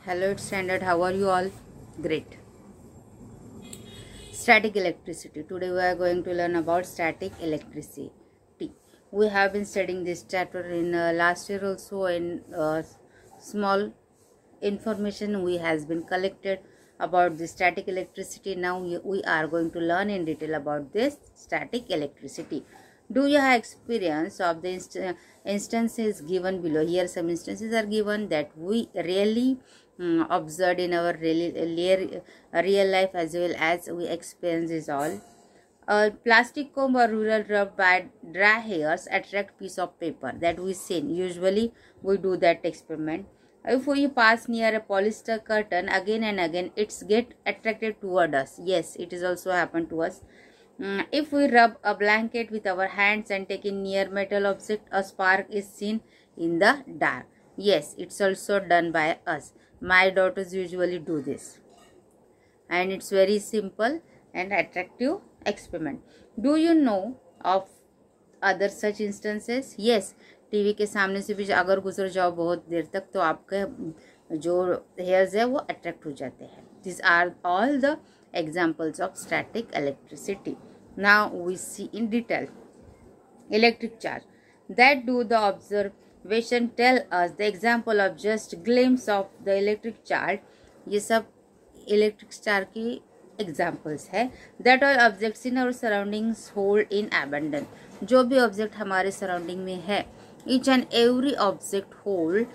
Hello, it's Standard. How are you all? Great. Static electricity. Today we are going to learn about static electricity. We have been studying this chapter in last year also, in small information we has been collected about the static electricity. Now we are going to learn in detail about this static electricity. Do you have experience of the instances given below? Here some instances are given that we really observed in our real life as well as we experience is all. A plastic comb or ruler rubbed by dry hairs attract piece of paper that we seen. Usually we do that experiment. If we pass near a polyester curtain again and again, it's get attracted toward us. Yes, it is also happened to us. If we rub a blanket with our hands and take a near metal object, a spark is seen in the dark. Yes, it's also done by us. My daughters usually do this. And it's very simple and attractive experiment. Do you know of other such instances? Yes, TV के सामने से भी अगर गुजर जाओ बहुत देर तक तो आपके जो हेयर्स है वो अट्रैक्ट हो जाते हैं. These are all the examples of static electricity. Now we see in detail. Electric charge. That do the observation tell us the example of just glimpse of the electric charge. ये सब electric charge की examples है. That all objects in our surroundings hold in abundance. जो भी object हमारे surrounding में है, each and every object hold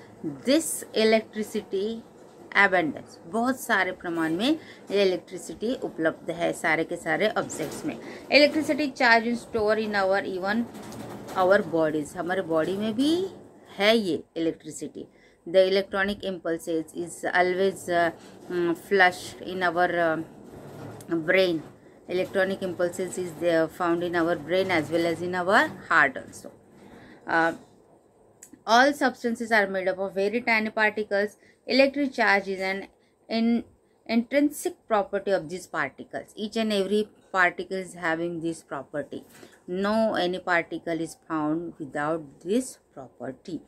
this electricity abundance. बहुत सारे प्रमाण में इलेक्ट्रिसिटी उपलब्ध है सारे के सारे ऑब्जेक्ट्स में. Electricity charge in store in our even our bodies. हमारे बॉडी में भी है ये electricity. The electronic impulses is always flushed in our brain. Electronic impulses is found in our brain as well as in our heart also. All substances are made up of very tiny particles. Electric charge is an intrinsic property of these particles. Each and every particle is having this property. No any particle is found without this property.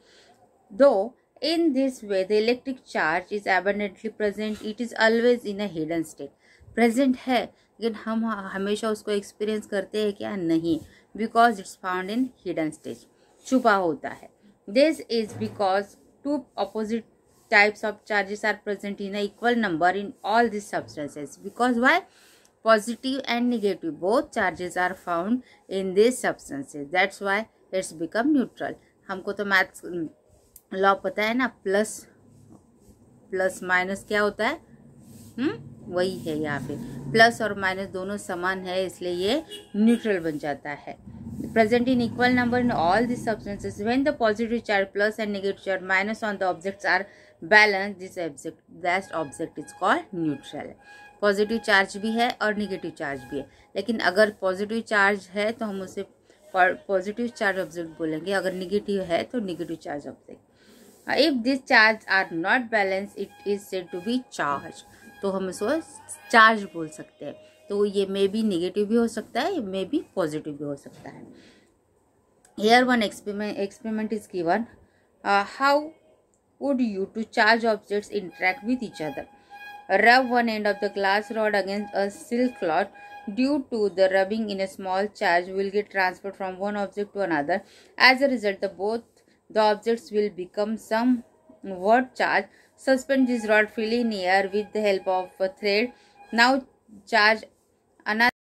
Though in this way the electric charge is abundantly present, it is always in a hidden state. Present है लेकिन हम हमेशा उसको experience करते हैं क्या? नहीं, because it's found in hidden state. छुपा होता है. This is because two opposite types of charges are present in an equal number in all these substances. Because why? Positive and negative both charges are found in these substances. That's why it's become neutral. हमको तो maths law पता है ना, plus minus क्या होता है? वही है. यहाँ पे प्लस और माइनस दोनों समान है, इसलिए ये न्यूट्रल बन जाता है. Present in equal number in all this substances. When the positive charge plus and negative charge minus on the objects are balance, this object that object is called neutral. Positive charge भी है और negative charge भी है, लेकिन अगर positive charge है तो हम उसे पॉजिटिव चार्ज ऑब्जेक्ट बोलेंगे, अगर नेगेटिव है तो negative charge object. If these charges are not balanced, it is said to be charged. तो हम इसको चार्ज बोल सकते हैं. तो ये मे बी नेगेटिव भी हो सकता है, मे बी पॉजिटिव भी हो सकता है. Here one experiment is given. How would you to charge objects interact with each other? Rub one end of the glass rod against a silk cloth. Due to the rubbing in a small charge will get transferred from one object to another. As a result, the objects will become somewhat charged. Suspend this rod freely in air with the help of a thread. Now charge another